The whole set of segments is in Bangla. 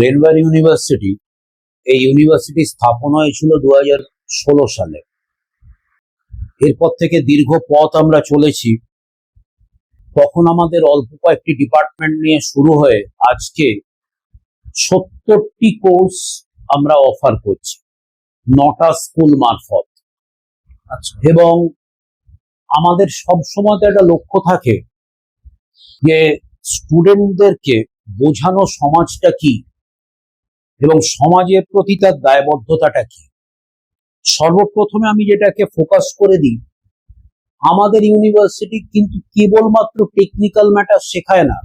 ব্রেনওয়্যার ইউনিভার্সিটি, এই ইউনিভার্সিটি স্থাপন হয়েছিল 2016 সালে। এরপর থেকে দীর্ঘ পথ আমরা চলেছি। তখন আমাদের অল্প কয়েকটি ডিপার্টমেন্ট নিয়ে শুরু হয়ে আজকে 70টি কোর্স আমরা অফার করছি 9টা স্কুল মারফত। এবং আমাদের সবসময় তো একটা লক্ষ্য থাকে যে স্টুডেন্টদেরকে বোঝানো সমাজটা কি এবং সমাজের প্রতি তার দায়বদ্ধতাটা কি। সর্বপ্রথমে আমি যেটাকে ফোকাস করে দিই, আমাদের ইউনিভার্সিটি কিন্তু কেবলমাত্র টেকনিক্যাল ম্যাটার শেখায় না।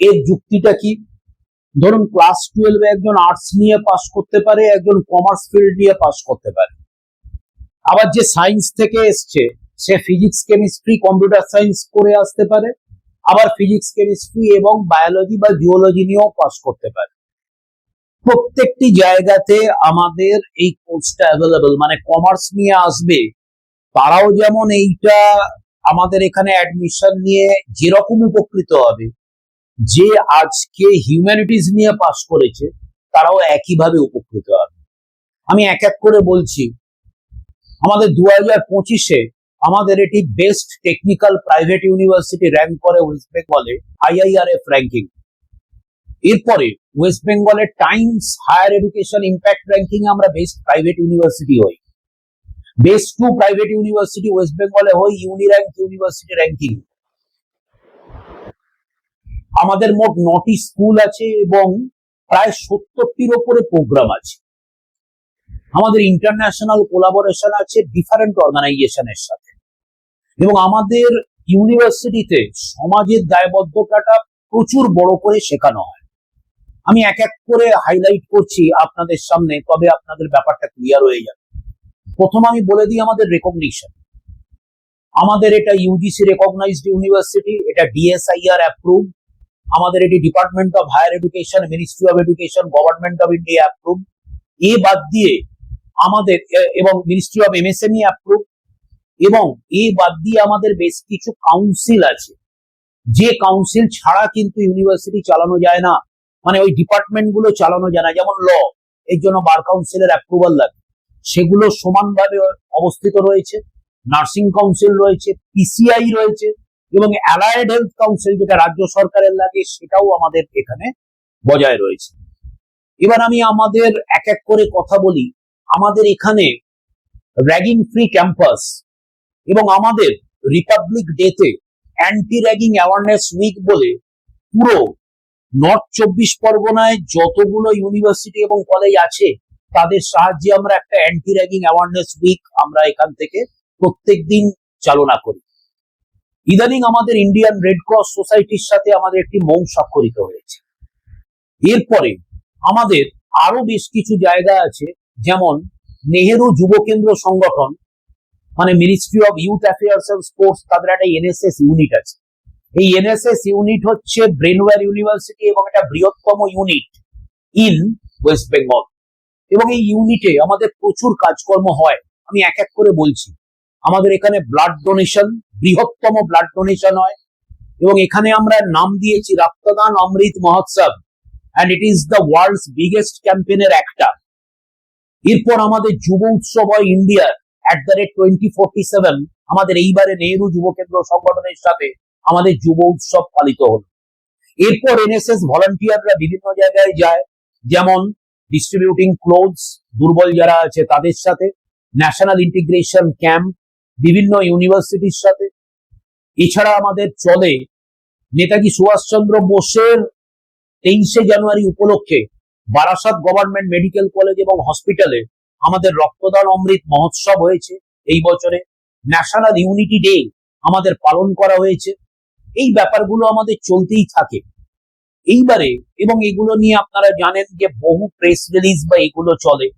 এর যুক্তিটা কি? ধরুন ক্লাস 12-এ একজন আর্টস নিয়ে পাস করতে পারে, একজন কমার্স ফিল্ড নিয়ে পাস করতে পারে। আবার যে সায়েন্স থেকে এসছে সে ফিজিক্স, কেমিস্ট্রি, কম্পিউটার সায়েন্স করে আসতে পারে, আবার ফিজিক্স, কেমিস্ট্রি এবং বায়োলজি বা জিওলজি নিয়েও পাস করতে পারে। প্রত্যেকটি জায়গাতে আমাদের এই কোর্সটা অ্যাভেলেবল। মানে কমার্স নিয়ে আসবে তারাও যেমন এইটা আমাদের এখানে অ্যাডমিশন নিয়ে যেরকম উপকৃত হবে, যে আজকে হিউম্যানিটিজ নিয়ে পাস করেছে তারাও একইভাবে উপকৃত হবে। আমি এক এক করে বলছি। আমাদের 2025-এ আমাদের এটি best technical private university rank করে ওয়েস্ট বেঙ্গলে IIRF র্যাঙ্কিং। এরপরে ওয়েস্ট বেঙ্গলের Times Higher Education impact ranking আমরা বেস্ট প্রাইভেট ইউনিভার্সিটি হই। বেস্ট 2 প্রাইভেট ইউনিভার্সিটি ওয়েস্ট বেঙ্গলে হই ইউনির্যাঙ্ক ইউনিভার্সিটি র্যাঙ্কিং। আমাদের মোট 9টি স্কুল আছে এবং প্রায় 70টির ওপরে প্রোগ্রাম আছে। আমাদের ইন্টারন্যাশনাল কোলাবোরেশন আছে ডিফারেন্ট অর্গানাইজেশনের সাথে। এবং আমাদের ইউনিভার্সিটিতে সমাজের দায়বদ্ধতাটা প্রচুর বড় করে শেখানো হয়। আমি এক এক করে হাইলাইট করছি আপনাদের সামনে, তবে আপনাদের ব্যাপারটা ক্লিয়ার হয়ে যাবে। প্রথম আমি বলে দিই আমাদের রেকগনিশন। আমাদের এটা ইউজিসি রেকগনাইজড ইউনিভার্সিটি, এটা DSIR অ্যাপ্রুভ। আমাদের এটি department of higher education, ministry of education, government of India approve. এ বাদ দিয়ে আমাদের এবং মিনিস্ট্রি অফ MSME অ্যাপ্রুভ। এবং এ বাদ দিয়ে আমাদের বেশ কিছু কাউন্সিল আছে, যে কাউন্সিল ছাড়া কিন্তু ইউনিভার্সিটি চালানো যায় না। মানে ওই ডিপার্টমেন্ট গুলো চালানো যায় না। যেমন ল, এর জন্য বার কাউন্সিলের অ্যাপ্রুভাল লাগে, সেগুলো সমানভাবে অবস্থিত রয়েছে। নার্সিং কাউন্সিল রয়েছে, PCI রয়েছে এবং অ্যালায়েড হেলথ কাউন্সিল যেটা রাজ্য সরকারের লাগে সেটাও আমাদের এখানে বজায় রয়েছে। এবার আমি আমাদের এক এক করে কথা বলি। আমাদের এখানে র্যাগিং ফ্রি ক্যাম্পাস এবং আমাদের রিপাবলিক ডেতে অ্যান্টি র্যাগিং অ্যাওয়ারনেস উইক বলে পুরো নর্থ 24 পরগনায় যতগুলো ইউনিভার্সিটি এবং কলেজ আছে তাদের সাহায্যে আমরা একটা অ্যান্টি র্যাগিং অ্যাওয়ারনেস উইক আমরা এখান থেকে প্রত্যেকদিন চালনা করি। ইদানিং আমাদের ইন্ডিয়ান রেড ক্রস সোসাইটির সাথে আমাদের একটি মৌ স্বাক্ষরিত হয়েছে। এরপরে আমাদের আরো বেশ কিছু জায়গা আছে, যেমন নেহেরু যুব কেন্দ্র সংগঠন, মানে ministry of youth affairs and sports, তাদের একটা NSS ইউনিট আছে। এই NSS ইউনিট হচ্ছে ব্রেনওয়্যার ইউনিভার্সিটি এবং এটা বৃহত্তম ইউনিট ইন ওয়েস্ট বেঙ্গল। এবং এই ইউনিটে আমাদের প্রচুর কাজকর্ম হয়। আমি এক এক করে বলছি। আমাদের এখানে ব্লাড ডোনেশন, বৃহত্তম ব্লাড ডোনেশন হয় এবং এখানে আমরা নাম দিয়েছি রক্তদান Amrit Mahotsav, and it is the world's biggest ক্যাম্পেইনের একটা। এরপর আমাদের যুব উৎসব হয় ইন্ডিয়ার @2047। আমাদের এইবারে নেহেরু যুব কেন্দ্র সংগঠনের সাথে আমাদের যুব উৎসব পালিত হলো। এরপর NSS ভলান্টিয়াররা বিভিন্ন জায়গায় যায়, যেমন ডিস্ট্রিবিউটিং ক্লোথস, দুর্বল যারা আছে তাদের সাথে, ন্যাশনাল ইন্টিগ্রেশন ক্যাম্প বিভিন্ন ইউনিভার্সিটির সাথে। এছাড়া আমাদের চলে নেতাজি সুভাষচন্দ্র বোসের 23শে জানুয়ারি উপলক্ষে বারাসাত গভর্নমেন্ট মেডিকেল কলেজ এবং হসপিটালে আমাদের রক্তদান অমৃত মহোৎসব হয়েছে এই বছরে। ন্যাশনাল ইউনিটি ডে আমাদের পালন করা হয়েছে। এই ব্যাপারগুলো আমাদের চলতেই থাকে এইবারে, এবং এগুলো নিয়ে আপনারা জানেন যে বহু প্রেস রিলিজ বা এগুলো চলে।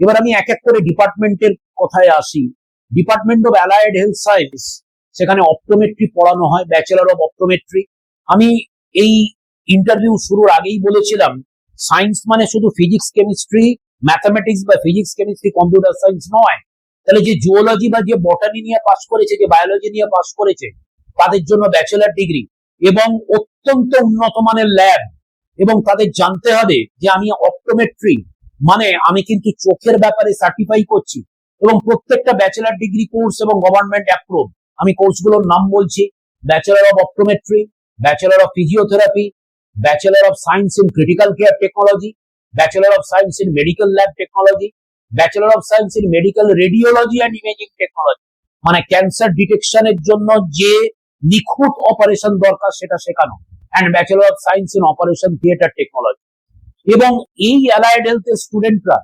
এবার আমি এক এক করে ডিপার্টমেন্টের কথায় আসি। Department of allied health science, সেখানে অপটোমেট্রি পড়ানো হয়, ব্যাচেলর অফ অপটোমেট্রি। আমি এই ইন্টারভিউ শুরুর আগেই বলেছিলাম সায়েন্স মানে শুধু ফিজিক্স, কেমিস্ট্রি, ম্যাথামেটিক্স বা ফিজিক্স, কেমিস্ট্রি, কম্পিউটার সায়েন্স নয়। তাহলে যে জিওলজি বা যে বটানি নিয়ে পাস করেছে, যে বায়োলজি নিয়ে পাস করেছে, তাদের জন্য ব্যাচেলর ডিগ্রি এবং অত্যন্ত উন্নত মানের ল্যাব এবং তাদের জানতে হবে যে আমি অপটোমেট্রি মানে আমি কিন্তু চোখের ব্যাপারে সার্টিফাই করছি, এবং প্রত্যেকটা ব্যাচেলার ডিগ্রি কোর্স এবং গভর্নমেন্ট অ্যাপ্রুভ। আমি কোর্সগুলোর নাম বলছি: bachelor of optometry, bachelor of physiotherapy, bachelor of science in critical care technology, bachelor of science in medical lab technology, bachelor of science in medical radiology and imaging technology, মানে ক্যান্সার ডিটেকশনের জন্য যে নিখুঁত অপারেশন দরকার সেটা শেখানো, and bachelor of science in operation theatre technology. এবং এই অ্যালাইড হেলথের স্টুডেন্টরা,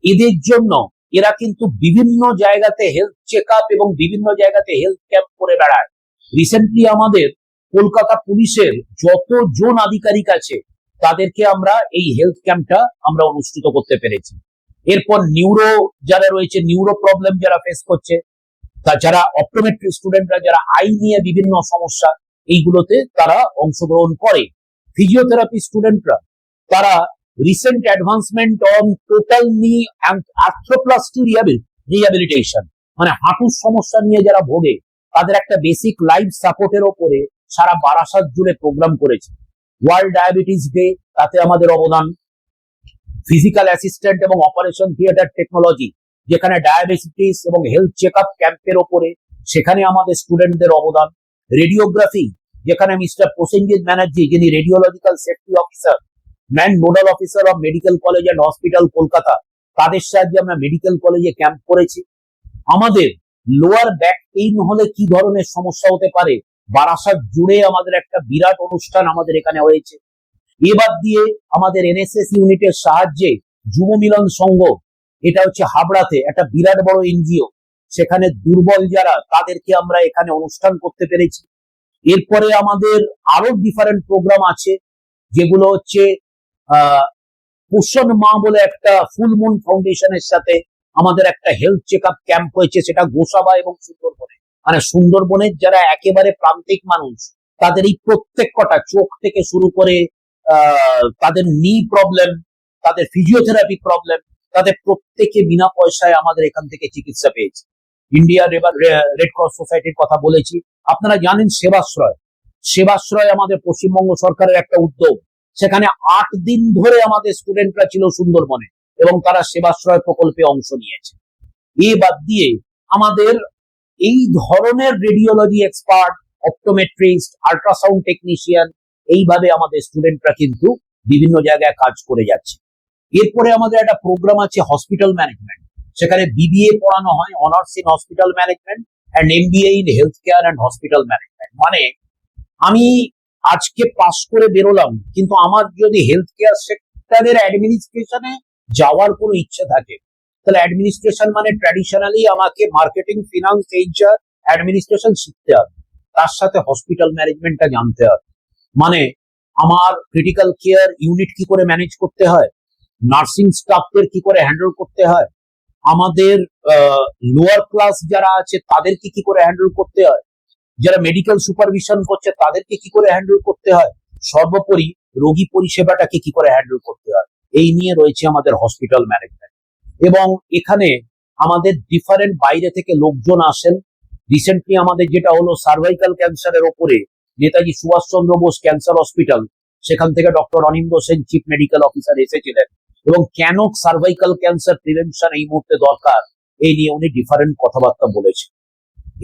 এদের জন্য এরা কিন্তু বিভিন্ন জায়গাতে হেলথ চেক আপ এবং বিভিন্ন জায়গাতে হেলথ ক্যাম্প করে বেড়ায়। রিসেন্টলি আমাদের কলকাতা পুলিশের যত জোন আধিকারিক আছে তাদেরকে আমরা এই হেলথ ক্যাম্পটা আমরা অনুষ্ঠিত করতে পেরেছি। এরপর নিউরো যারা রয়েছে, নিউরো প্রবলেম যারা ফেস করছে, তা যারা অপটোমেট্রি স্টুডেন্টরা, যারা আই নিয়ে বিভিন্ন সমস্যা, এইগুলোতে তারা অংশগ্রহণ করে। ফিজিওথেরাপি স্টুডেন্টরা, তারা রিসেন্ট অ্যাডভান্সমেন্ট অন টোটাল নি আর্থ্রোপ্লাস্টি রিহ্যাবিলিটেশন, মানে হাঁটুর সমস্যা নিয়ে যারা ভোগে তাদের একটা বেসিক লাইফ সাপোর্টের ওপরে সারা বারাসাত জুড়ে প্রোগ্রাম করেছে। ওয়ার্ল্ড ডায়াবেটিস ডে, তাতে আমাদের অবদান। ফিজিক্যাল অ্যাসিস্ট্যান্ট এবং অপারেশন থিয়েটার টেকনোলজি, যেখানে ডায়াবেটিস এবং হেলথ চেক আপ ক্যাম্পের ওপরে, সেখানে আমাদের স্টুডেন্টদের অবদান। রেডিওগ্রাফি, যেখানে মিস্টার প্রসেনজিৎ ব্যানার্জি, যিনি radiological safety officer, man nodal officer of medical college and hospital Kolkata, তাদের সাহায্যে আমরা মেডিকেল কলেজে ক্যাম্প করেছি। আমাদের লোয়ার ব্যাক পেইন হলে কি ধরনের সমস্যা হতে পারে, বারাসাত জুড়ে আমাদের একটা বিরাট অনুষ্ঠান আমাদের এখানে হয়েছে। এবার দিয়ে আমাদের এনএসএস ইউনিটের সাহায্যে যুব মিলন সংঘ, এটা হচ্ছে হাবড়াতে একটা বিরাট বড় এনজিও, সেখানে দুর্বল যারা তাদেরকে আমরা এখানে অনুষ্ঠান করতে পেরেছি। এরপরে আমাদের আরো ডিফারেন্ট প্রোগ্রাম আছে, যেগুলো হচ্ছে পোষণ মা বলে একটা ফুল মুন ফাউন্ডেশনের সাথে আমাদের একটা হেলথ চেক আপ ক্যাম্প হয়েছে, সেটা গোসাবা এবং সুন্দরবনে। মানে সুন্দরবনের যারা একেবারে প্রান্তিক মানুষ, তাদের এই প্রত্যেক কটা চোখ থেকে শুরু করে তাদের নি প্রবলেম, তাদের ফিজিওথেরাপি প্রবলেম, তাদের প্রত্যেকে বিনা পয়সায় আমাদের এখান থেকে চিকিৎসা পেয়েছে। ইন্ডিয়া রেড ক্রস সোসাইটির কথা বলেছি। আপনারা জানেন সেবাশ্রয়, সেবাশ্রয় আমাদের পশ্চিমবঙ্গ সরকারের একটা উদ্যোগ। সেখানে 8 দিন ধরে আমাদের স্টুডেন্টরা ছিল সুন্দরবনে এবং তারা সেবাশ্রয় প্রকল্পে অংশ নিয়েছে। এ বাদ দিয়ে আমাদের এই ধরনের radiology expert, optometrist, ultrasound technician, এইভাবে আমাদের স্টুডেন্টরা কিন্তু বিভিন্ন জায়গায় কাজ করে যাচ্ছে। এরপরে আমাদের একটা প্রোগ্রাম আছে হসপিটাল ম্যানেজমেন্ট, সেখানে বিবিএ পড়ানো হয়, honours in hospital management and MBA in health care and hospital management. মানে আমি আজকে পাস করে বেরোলাম, কিন্তু আমার যদি হেলথ কেয়ার সেক্টরের অ্যাডমিনিস্ট্রেশনে যাওয়ার কোনো ইচ্ছা থাকে, তাহলে অ্যাডমিনিস্ট্রেশন মানে ট্র্যাডিশনালি আমাকে মার্কেটিং, ফিনান্স, এইচআর, অ্যাডমিনিস্ট্রেশন শিখতে হবে, তার সাথে হসপিটাল ম্যানেজমেন্টটা জানতে হবে। মানে আমার ক্রিটিক্যাল কেয়ার ইউনিট কি করে ম্যানেজ করতে হয়, নার্সিং স্টাফদের কি করে হ্যান্ডেল করতে হয়, আমাদের লোয়ার ক্লাস যারা আছে তাদেরকে কি করে হ্যান্ডেল করতে হয়, যারা মেডিকেল সুপারভিশন করছে তাদেরকে কি করে হ্যান্ডেল করতে হয়, সর্বোপরি রোগী পরিষেবাটাকে কি করে হ্যান্ডেল করতে হয়, এই নিয়ে রয়েছে আমাদের হসপিটাল ম্যানেজমেন্ট। এবং এখানে আমাদের ডিফারেন্ট বাইরে থেকে লোকজন আসেন। রিসেন্টলি আমাদের যেটা হলো সার্ভাইকাল ক্যান্সারের ওপরে নেতাজি সুভাষচন্দ্র বোস ক্যান্সার হসপিটাল, সেখান থেকে ডক্টর অনিন্দ সেন চিফ মেডিকেল অফিসার এসেছিলেন, এবং কেন সার্ভাইকাল ক্যান্সার প্রিভেনশন এই মুহূর্তে দরকার, এই নিয়ে উনি ডিফারেন্ট কথাবার্তা বলেছেন।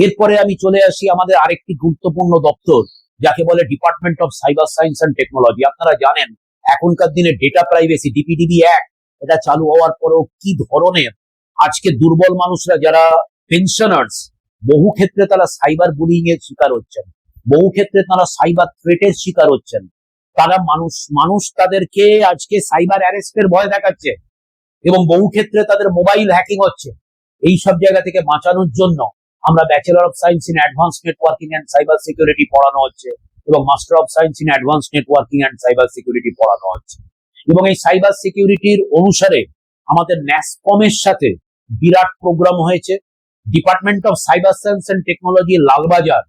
এরপরে আমি চলে আসি আমাদের আরেকটি গুরুত্বপূর্ণ দপ্তর, যাকে বলে department of cyber science and technology. আপনারা জানেন এখনকার দিনে ডেটা প্রাইভেসি ডিপিডিবি অ্যাক্ট এটা চালু হওয়ার পরেও কি ধরনের আজকে দুর্বল মানুষরা যারা পেনশনার্স, বহু ক্ষেত্রে তারা সাইবার বুলিং এর শিকার হচ্ছেন, বহু ক্ষেত্রে তারা সাইবার থ্রেটের শিকার হচ্ছেন। তারা মানুষ তাদেরকে আজকে সাইবার অ্যারেস্টের ভয় দেখাচ্ছে, এবং বহু ক্ষেত্রে তাদের মোবাইল হ্যাকিং হচ্ছে। এই সব জায়গা থেকে বাঁচানোর জন্য আমরা bachelor of science in advance networking and cyber security পড়ানো হচ্ছে, এবং master of science in advance networking and cyber security পড়ানো হচ্ছে। এবং এই সাইবার সিকিউরিটির অনুসারে আমাদের ন্যাসকমের সাথে বিরাট প্রোগ্রাম হয়েছে। Department of cyber science and technology Lalbazar,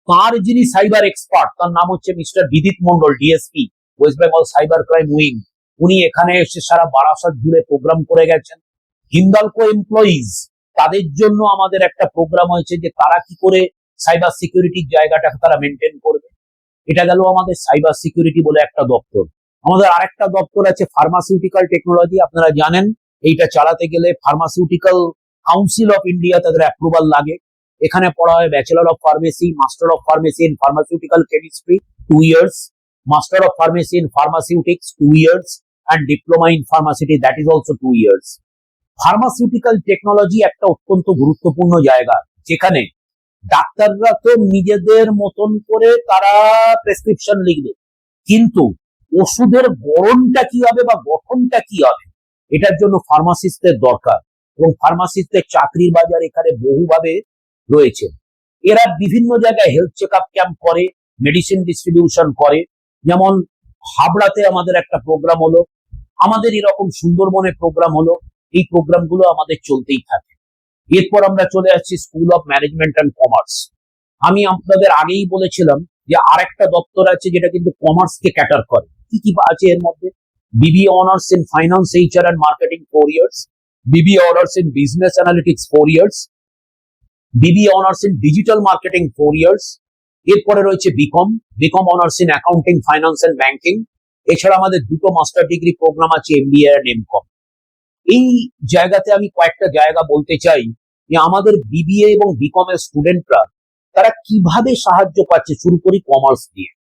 তার যিনি সাইবার এক্সপার্ট, তার নাম হচ্ছে mister Bidit Mondal, DSP, West Bengal cyber crime wing. উনি এখানে এসে সারা বারাসাত জুড়ে প্রোগ্রাম করে গেছেন। হিন্দালকো এমপ্লয়িজ, তাদের জন্য আমাদের একটা প্রোগ্রাম হয়েছে যে তারা কি করে সাইবার সিকিউরিটির জায়গাটাকে তারা মেনটেন করবে। এটা গেল আমাদের সাইবার সিকিউরিটি বলে একটা দপ্তর। আমাদের আরেকটা দপ্তর আছে ফার্মাসিউটিক্যাল টেকনোলজি। আপনারা জানেন এইটা চালাতে গেলে ফার্মাসিউটিক্যাল কাউন্সিল অফ ইন্ডিয়া তাদের অ্যাপ্রুভাল লাগে। এখানে পড়া হয় bachelor of pharmacy, master of pharmacy in pharmaceutical chemistry 2 years, master of pharmacy in pharmaceutics 2 years, and diploma in pharmacy, that is also 2 years। Pharmaceutical technology একটা অত্যন্ত গুরুত্বপূর্ণ জায়গা, যেখানে ডাক্তাররা তো নিজেদের মতন করে তারা প্রেসক্রিপশন লিখবে, কিন্তু ওষুধের গড়নটা কি হবে বা গঠনটা কি হবে, এটার জন্য ফার্মাসিস্টদের দরকার। এবং ফার্মাসিস্টদের চাকরির বাজার এখানে বহুভাবে রয়েছে। এরা বিভিন্ন জায়গায় হেলথ চেক আপ ক্যাম্প করে, মেডিসিন ডিস্ট্রিবিউশন করে। যেমন হাবড়াতে আমাদের একটা প্রোগ্রাম হলো, আমাদের এরকম সুন্দরবনে প্রোগ্রাম হলো। এই প্রোগ্রামগুলো আমাদের চলতেই থাকে। এরপর আমরা চলে আসছি school of management and commerce. আমি আপনাদের আগেই বলেছিলাম যে আরেকটা দপ্তর আছে যেটা কিন্তু কমার্সকে ক্যাটার করে। কি কি আছে এর মধ্যে? BBA honours in finance, HR and marketing 4 years, BBA honours in business analytics 4 years, BBA honours in digital marketing 4 years। এরপরে রয়েছে BCom honours in accounting, finance and banking. এছাড়া আমাদের দুটো মাস্টার ডিগ্রি প্রোগ্রাম আছে, এমবিএ আর এমকম। এই জায়গাতে আমি কয়েকটা জায়গা বলতে চাই যে আমাদের বিবিএ এবং বিকম এর স্টুডেন্টরা তারা কিভাবে সাহায্য পাচ্ছে। শুরু করি কমার্স দিয়ে।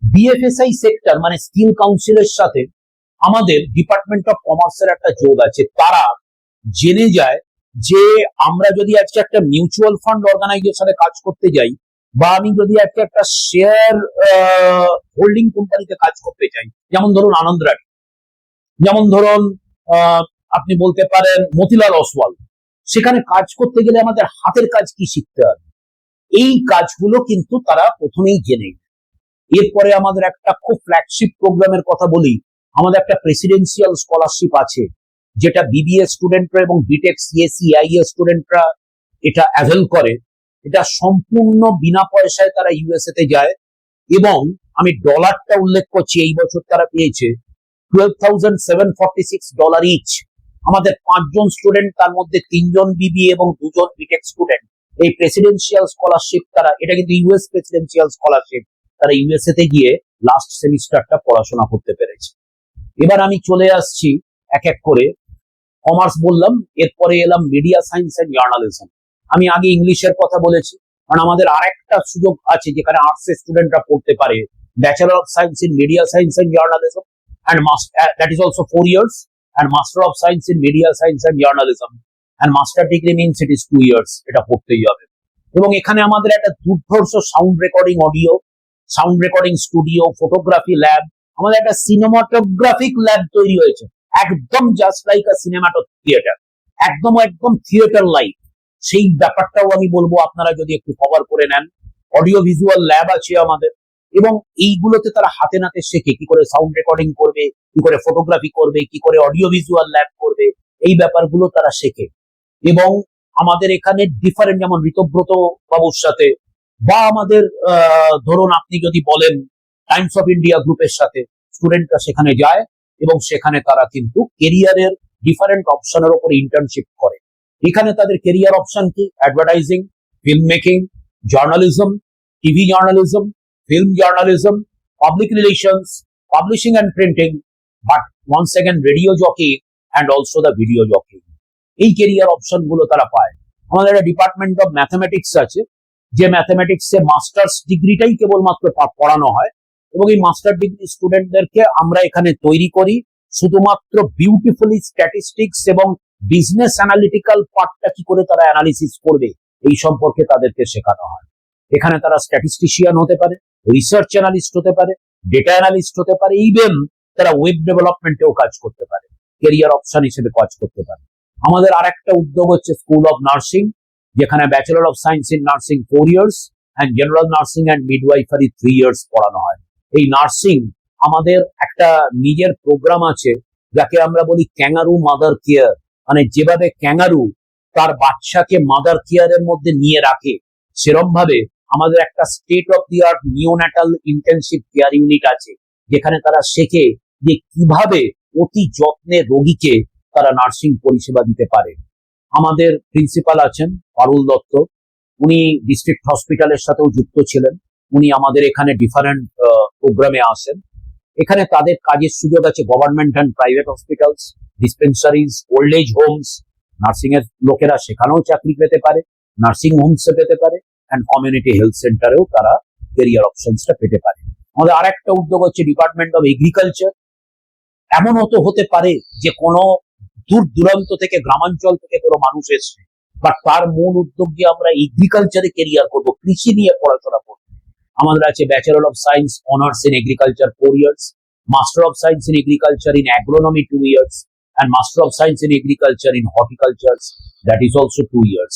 বিএফএসআই সেক্টর মানে স্কিল কাউন্সিলের সাথে আমাদের ডিপার্টমেন্ট অফ কমার্সের একটা যোগ আছে। তারা জেনে যায় যে আমরা যদি আজকে একটা মিউচুয়াল ফান্ড অর্গানাইজেশনে কাজ করতে যাই, বা আমি যদি আজকে একটা শেয়ার হোল্ডিং কোম্পানিতে কাজ করতে চাই, যেমন ধরুন আনন্দ রানি, যেমন ধরুন আপনি বলতে পারেন মতিলাল অসওয়াল, সেখানে কাজ করতে গেলে আমাদের হাতের কাজ কি শিখতে হবে, এই কাজগুলো কিন্তু তারা প্রথমেই জেনে। এরপরে আমাদের একটা খুব ফ্ল্যাগশিপ প্রোগ্রামের কথা বলি। আমাদের একটা প্রেসিডেন্সিয়াল স্কলারশিপ আছে, যেটা বিবিএ স্টুডেন্টরা এবং বিটেক সিএসসি আইএ স্টুডেন্টরা এটা অ্যাভেল করে। এটা সম্পূর্ণ বিনা পয়সায় তারা ইউএসএ তে যায়, এবং আমি ডলারটা উল্লেখ করছি, এই বছর তারা পেয়েছে $12,746 ইচ। আমাদের 5 জন স্টুডেন্ট, তার মধ্যে 3 জন বিবিএ এবং 2 জন বিটেক স্টুডেন্ট এই প্রেসিডেন্সিয়াল স্কলারশিপ তারা, এটা কিন্তু ইউএস প্রেসিডেন্সিয়াল স্কলারশিপ, তারা ইউএসএ তে গিয়ে লাস্ট সেমিস্টারটা পড়াশোনা করতে পেরেছে। এবার আমি চলে আসছি এক এক করে। কমার্স বললাম, এরপরে এলাম মিডিয়া সায়েন্স এন্ড জার্নালিজম। আমি আগে ইংলিশের কথা বলেছি, কারণ আমাদের আরেকটা সুযোগ আছে যেখানে আর্টস এর স্টুডেন্টরা পড়তে পারে, bachelor of science in media science and journalism, and that is also 4 years, and master of science in media science and journalism, and master degree means it is 2 years, এটা পড়তেই হবে। এবং এখানে আমাদের একটা দুর্ধর্ষ sound recording, audio sound recording studio, photography lab, আমাদের একটা সিনেমাটোগ্রাফিক ল্যাব তৈরি হয়েছে, একদম জাস্ট লাইক আ সিনেমাটো থিয়েটার, একদম একদম থিয়েটার লাইক। সেই ব্যাপারটাও আমি বলবো, আপনারা যদি একটু কভার করে নেন। অডিও ভিজুয়াল ল্যাব আছে আমাদের, এবং এইগুলোতে তারা হাতে নাতে শেখে কি করে সাউন্ড রেকর্ডিং করবে, কি করে ফটোগ্রাফি করবে, কি করে অডিও ভিজুয়াল ল্যাব করবে, এই ব্যাপারগুলো তারা শেখে। এবং আমাদের এখানে ডিফারেন্ট, যেমন ঋতব্রত বাবুর সাথে, বা আমাদের ধরুন আপনি যদি বলেন টাইমস অফ ইন্ডিয়া গ্রুপের সাথে স্টুডেন্টরা সেখানে যায়, এবং সেখানে তারা কিন্তু কেরিয়ারের ডিফারেন্ট অপশনের উপর ইন্টার্নশিপ করে। এখানে তাদের কেরিয়ার অপশন কি? Advertising, film making, journalism, TV journalism, film journalism, public relations, publishing and printing, but once again radio jockey and also the video jockey. এই ক্যারিয়ার অপশন গুলো তারা পায়। আমাদের একটা ডিপার্টমেন্ট অফ ম্যাথমেটিক্স আছে, যে ম্যাথমেটিক্সে মাস্টার্স ডিগ্রিটাই কেবলমাত্র পড়ানো হয়, এবং এই মাস্টার ডিগ্রি স্টুডেন্টদেরকে আমরা এখানে তৈরি করি শুধুমাত্র বিউটিফুলি স্ট্যাটিস্টিক্স এবং বিজনেস অ্যানালিটিক্যাল পার্টটা কি করে তারা অ্যানালিসিস করবে এই সম্পর্কে তাদেরকে শেখানো হয়। এখানে তারা স্ট্যাটিস্টিশিয়ান হতে পারে, রিসার্চ অ্যানালিস্ট হতে পারে, ডেটা অ্যানালিস্ট হতে পারে, ইভেন তারা ওয়েব ডেভেলপমেন্টেও কাজ করতে পারে, ক্যারিয়ার অপশন হিসেবে কাজ করতে পারে। আমাদের আরেকটা উদ্যোগ হচ্ছে স্কুল অফ নার্সিং, যেখানে bachelor of science in nursing 4 years and general nursing and midwifery 3 years পড়ানো হয়। এই নার্সিং আমাদের একটা নিজের প্রোগ্রাম আছে, যাকে আমরা বলি ক্যাঙ্গারু মাদার কেয়ার, মানে যেভাবে ক্যাঙ্গারু তার বাচ্চাকে মাদার কেয়ারের মধ্যে নিয়ে রাখে, সেরকম ভাবে আমাদের একটা state of the art neonatal intensive care unit আছে, যেখানে তারা শেখে যে কিভাবে অতি যত্নে রোগীকে তারা নার্সিং পরিষেবা দিতে পারে। আমাদের প্রিন্সিপাল আছেন পারুল দত্ত, উনি ডিস্ট্রিক্ট হসপিটালের সাথেও যুক্ত ছিলেন। উনি আমাদের এখানে ডিফারেন্ট প্রোগ্রামে আসেন। এখানে তাদের কাজের সুযোগ আছে government and private hospitals, dispensaries, old age homes, nursing এর লোকেরা সেখানেও চাকরি পেতে পারে, নার্সিং হোমসে পেতে পারে, অ্যান্ড কমিউনিটি হেলথ সেন্টারেও তারা কেরিয়ার অপশনসটা পেতে পারে। আমাদের আর একটা উদ্যোগ হচ্ছে ডিপার্টমেন্ট অফ এগ্রিকালচার। এমন হতে পারে যে কোনো দূর দূরান্ত থেকে, গ্রামাঞ্চল থেকে কোনো মানুষ এসছে, বাট তার মূল উদ্যোগ যে আমরা এগ্রিকালচারে কেরিয়ার করব, কৃষি নিয়ে পড়াশোনা করব। আমাদের আছে bachelor of science honours in agriculture 4 years, master of science in agriculture in agronomy 2 years, and master of science in agriculture in horticulture, that is also 2 years।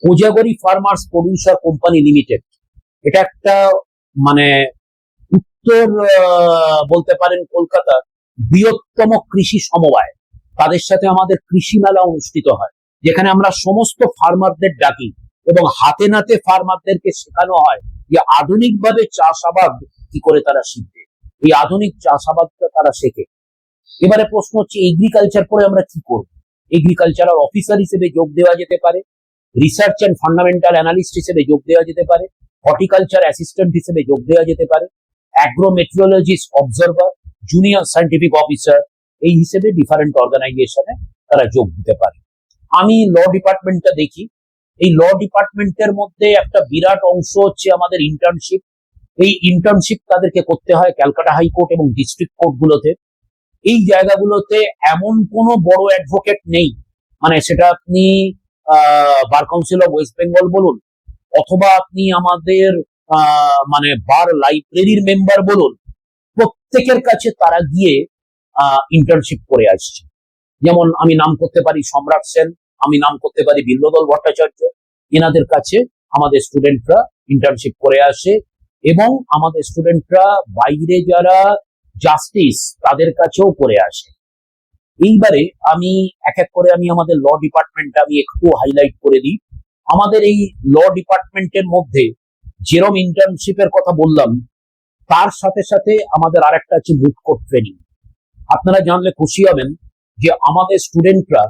Kojagari farmers producer company limited, এটা একটা মানে উত্তর বলতে পারেন কলকাতা বৃহত্তম কৃষি সমবায়। তাদের সাথে আমাদের কৃষি মেলা অনুষ্ঠিত হয়, যেখানে আমরা সমস্ত ফার্মারদের ডাকি এবং হাতে নাতে ফার্মারদেরকে শেখানো হয় যে আধুনিকভাবে চাষাবাদ কি করে তারা শিখবে। এই আধুনিক চাষাবাদটা তারা শেখে। এবারে প্রশ্ন হচ্ছে এগ্রিকালচার পরে আমরা কি করব? এগ্রিকালচারাল অফিসার হিসেবে যোগ দেওয়া যেতে পারে, রিসার্চ অ্যান্ড ফান্ডামেন্টাল অ্যানালিস্ট হিসেবে যোগ দেওয়া যেতে পারে, হর্টিকালচার অ্যাসিস্ট্যান্ট হিসেবে যোগ দেওয়া যেতে পারে, অ্যাগ্রোমেট্রোলজিস্ট অবজারভার, জুনিয়র সায়েন্টিফিক অফিসার, এই হিসেবে ডিফারেন্ট অর্গানাইজেশনে তারা যোগ দিতে পারে। আমি ল ডিপার্টমেন্টটা দেখি। এই ল ডিপার্টমেন্টের মধ্যে একটা বিরাট অংশ হচ্ছে আমাদের ইন্টার্নশিপ। এই ইন্টার্নশিপ তাদেরকে করতে হয় ক্যালকাটা হাইকোর্ট এবং ডিস্ট্রিক্ট কোর্টগুলোতে। এই জায়গাগুলোতে এমন কোনো বড় অ্যাডভোকেট নেই, মানে সেটা আপনি bar council of West Bengal বলুন, অথবা আপনি আমাদের মানে বার লাইব্রেরির মেম্বার বলুন, প্রত্যেকের কাছে তারা গিয়ে ইন্টার্নশিপ করে আসছে। যেমন আমি নাম করতে পারি সম্রাট সেন, আমি নাম করতে পারি বিল্লদল ভট্টাচার্য। এনাদের কাছে আমাদের স্টুডেন্টরা ইন্টার্নশিপ করে আসে এবং আমাদের স্টুডেন্টরা বাইরে যারা জাস্টিস তাদের কাছেও করে আসে। এইবারে আমি এক এক করে আমি আমাদের ল ডিপার্টমেন্টটা আমি একটু হাইলাইট করে দিই। আমাদের এই ল ডিপার্টমেন্টের মধ্যে যেরকম ইন্টার্নশিপের কথা বললাম, তার সাথে সাথে আমাদের আরেকটা আছে মুড কোর্ট ট্রেনিং। আপনারা জানলে খুশি হবেন যে আমাদের স্টুডেন্টরা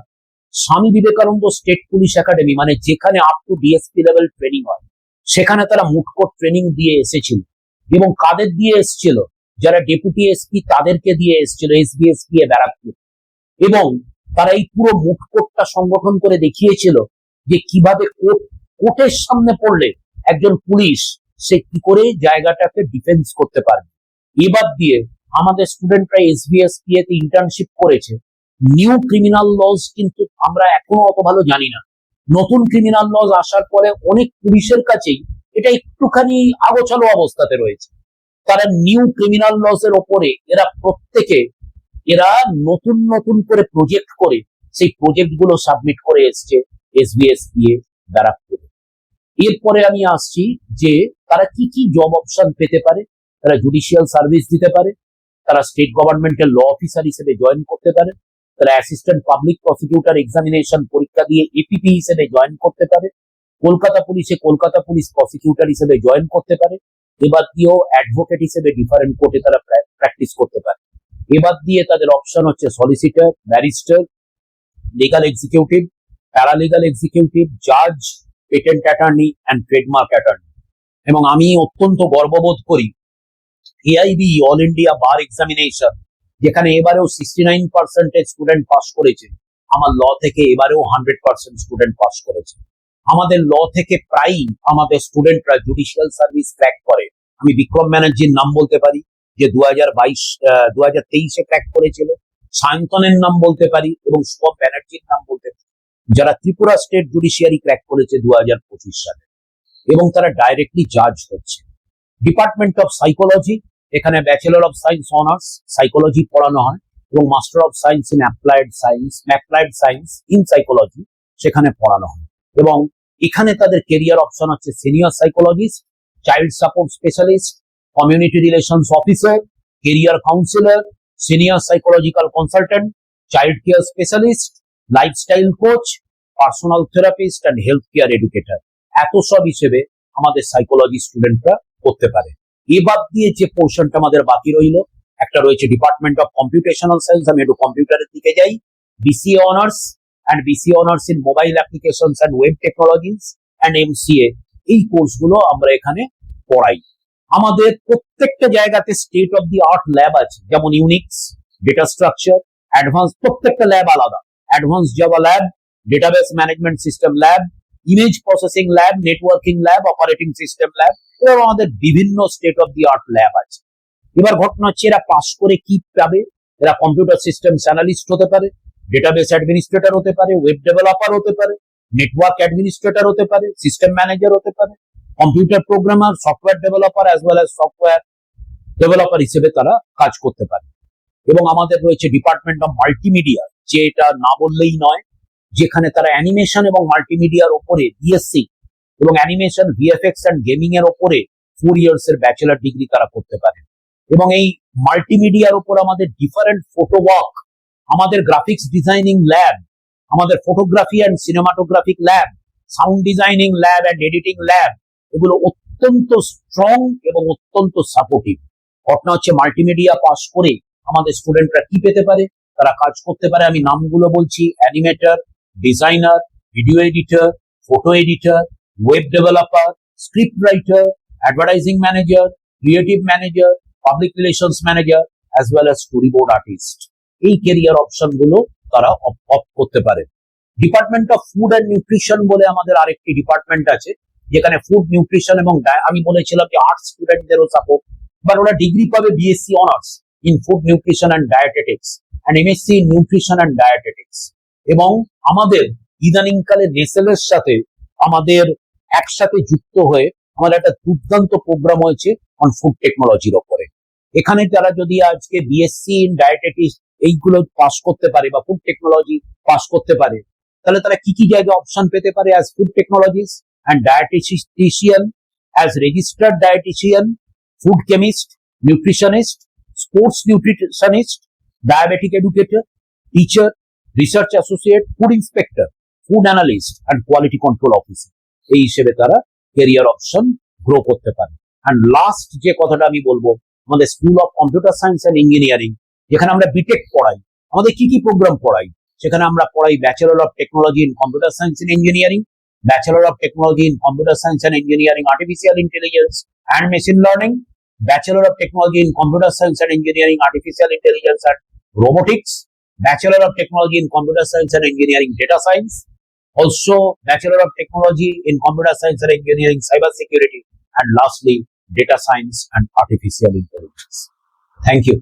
Swami Vivekananda state police academy, মানে যেখানে up to DSP level training হয়, সেখানে তারা মুড কোর্ট ট্রেনিং দিয়ে এসেছিল। এবং কাদের দিয়ে এসেছিল? যারা ডেপুটি এসপি তাদেরকে দিয়ে এসেছিল, এসবিএসপি এ ব্যারাকপুর। এবং তারা এই পুরো মুড কোর্টটা সংগঠন করে দেখিয়েছিল যে কিভাবে কোর্টের সামনে পড়লে একজন পুলিশ সে কি করে জায়গাটাকে ডিফেন্স করতে পারবে। এবার দিয়ে আমাদের স্টুডেন্টরা এসবিএসপি এতে ইন্টার্নশিপ করেছে। নিউ ক্রিমিনাল লজ কিন্তু আমরা এখনো অত ভালো জানি না। নতুন ক্রিমিনাল লজ আসার পরে অনেক পুলিশের কাছেই এটা একটুখানি আগোছালো অবস্থাতে রয়েছে। তারা নিউ ক্রিমিনাল লজ এর ওপরে এরা নতুন নতুন করে প্রজেক্ট করে সেই প্রজেক্ট গুলো সাবমিট করে এসছে এসবিএসপি এ ব্যারাকপুরে। এরপরে আমি আসছি যে তারা কি কি জব অপশন পেতে পারে। তারা জুডিশিয়াল সার্ভিস দিতে পারে, তারা স্টেট গভর্নমেন্টের ল অফিসার হিসেবে জয়েন করতে পারে, তারা অ্যাসিস্ট্যান্ট পাবলিক প্রসিকিউটর এক্সামিনেশন পরীক্ষা দিয়ে এপিপি হিসেবে জয়েন করতে পারে, কলকাতা পুলিশে কলকাতা পুলিশ প্রসিকিউটর হিসেবে জয়েন করতে পারে। এবার দিয়েও অ্যাডভোকেট হিসেবে ডিফারেন্ট কোর্টে তারা প্র্যাকটিস করতে পারে। এবার দিয়ে তাদের অপশন হচ্ছে solicitor, barrister, legal executive, paralegal executive, জাজ, patent attorney and trademark attorney. এবং আমি অত্যন্ত গর্ববোধ করি AIB all India bar examination, যেখানে এবারেও 69% স্টুডেন্ট পাস করেছে, আমার ল থেকে এবারেও 100% স্টুডেন্ট পাস করেছে। আমাদের ল থেকে প্রায়ই আমাদের স্টুডেন্টরা জুডিশিয়াল সার্ভিস ক্র্যাক করে। আমি বিক্রম ব্যানার্জির নাম বলতে পারি, যে 2023-এ ক্র্যাক করেছিল, সায়ন্তনের নাম বলতে পারি এবং শুভম ব্যানার্জির নাম বলতে পারি, যারা ত্রিপুরা স্টেট জুডিশিয়ারি ক্র্যাক করেছে 2025 সালে, এবং তারা ডাইরেক্টলি জাজ হচ্ছে। ডিপার্টমেন্ট অফ সাইকোলজি, এখানে bachelor of science honours psychology পড়ানো হয় এবং master of science in applied science in psychology সেখানে পড়ানো হয়। এবং এখানে তাদের কেরিয়ার অপশন হচ্ছে senior psychologist, child support specialist, community relations officer, career councillor, senior psychological consultant, child care specialist, lifestyle coach, personal therapist and health care educator. এত সব হিসেবে আমাদের সাইকোলজি স্টুডেন্টরা করতে পারে। এবার দিয়ে যে পোর্শনটা আমাদের বাকি রইল, একটা রয়েছে ডিপার্টমেন্ট অফ কম্পিউটেশনাল সায়েন্স। আমি একটু কম্পিউটারের দিকে যাই। BCA honours and BCA honours in mobile applications and web technologies and MCA, এই কোর্সগুলো আমরা এখানে পড়াই। আমাদের প্রত্যেকটা জায়গাতে state of the art lab আছে, যেমন ইউনিক্স, ডেটা স্ট্রাকচার, অ্যাডভান্স, প্রত্যেকটা ল্যাব আলাদা। Advance Java lab, database management system lab, image processing lab, networking lab, operating system lab, এবং আমাদের বিভিন্ন state of the art lab আছে। এবার ঘটনা হচ্ছে এরা পাস করে কি পাবে? এরা কম্পিউটার সিস্টেমস অ্যানালিস্ট হতে পারে, ডেটাবেস অ্যাডমিনিস্ট্রেটর হতে পারে, ওয়েব ডেভেলপার হতে পারে, নেটওয়ার্ক অ্যাডমিনিস্ট্রেটর হতে পারে, সিস্টেম ম্যানেজার হতে পারে, computer programmer, software developer as well as software developer হিসেবে তারা কাজ করতে পারে। এবং আমাদের রয়েছে ডিপার্টমেন্ট অফ মাল্টিমিডিয়া, যেটা না বললেই নয়, যেখানে তারা অ্যানিমেশন এবং মাল্টিমিডিয়ার ওপরে বিএসসি এবং অ্যানিমেশন, ভিএফএক্স অ্যান্ড গেমিং এর ওপরে 4 ইয়ার্স এর ব্যাচেলর ডিগ্রি তারা করতে পারে। এবং এই মাল্টিমিডিয়ার উপর আমাদের ডিফারেন্ট ফটো ওয়ার্ক, আমাদের গ্রাফিক্স ডিজাইনিং ল্যাব, আমাদের photography and cinematographic lab, sound designing lab and editing lab, এগুলো অত্যন্ত স্ট্রং এবং অত্যন্ত সাপোর্টিভ। ঘটনা হচ্ছে মাল্টিমিডিয়া পাস করে আমাদের স্টুডেন্টরা কি পেতে পারে? তারা কাজ করতে পারে, আমি নামগুলো বলছি, animator, designer, video editor, photo editor, web developer, script writer, advertising manager, creative manager, public relations manager, as well as storyboard artist. এই ক্যারিয়ার অপশন গুলো তারা অপ্ট করতে পারে। Department of food and nutrition বলে আমাদের আরেকটি ডিপার্টমেন্ট আছে, যেখানে ফুড নিউট্রিশন এবং আমি বলেছিলাম যে আর্টস স্টুডেন্টদেরও সাপোর্ট, বাট ওরা ডিগ্রি পাবে BSc honours in food nutrition and dietetics and MSc in nutrition and dietetics. এবং আমাদের ইদানিংকালে নেসেলের সাথে আমাদের একসাথে যুক্ত হয়ে আমাদের একটা দুর্দান্ত প্রোগ্রাম হয়েছে অন ফুড টেকনোলজির ওপরে। এখানে তারা যদি আজকে বিএসসি ইন ডায়েটেটিক্স এইগুলো পাস করতে পারে বা ফুড টেকনোলজি পাস করতে পারে, তাহলে তারা কি কি জায়গায় অপশন পেতে পারে? As food technologist and dietician, as registered dietician, food chemist, nutritionist, sports nutritionist, diabetic educator, teacher, research associate, food inspector, food analyst and quality control officer. এই হিসেবে তারা ক্যারিয়ার অপশন গ্রো করতে পারে। অ্যান্ড লাস্ট যে কথাটা আমি বলবো, আমাদের school of computer science and engineering, যেখানে আমরা বিটেক পড়াই, আমাদের কি কি প্রোগ্রাম পড়াই? সেখানে আমরা পড়াই bachelor of technology in computer science and engineering, bachelor of technology in computer science and engineering artificial intelligence and machine learning, bachelor of technology in computer science and engineering artificial intelligence and robotics, Bachelor of Technology in Computer Science and Engineering Data Science, also Bachelor of Technology in Computer Science and Engineering Cyber Security, and lastly Data Science and Artificial Intelligence. Thank you.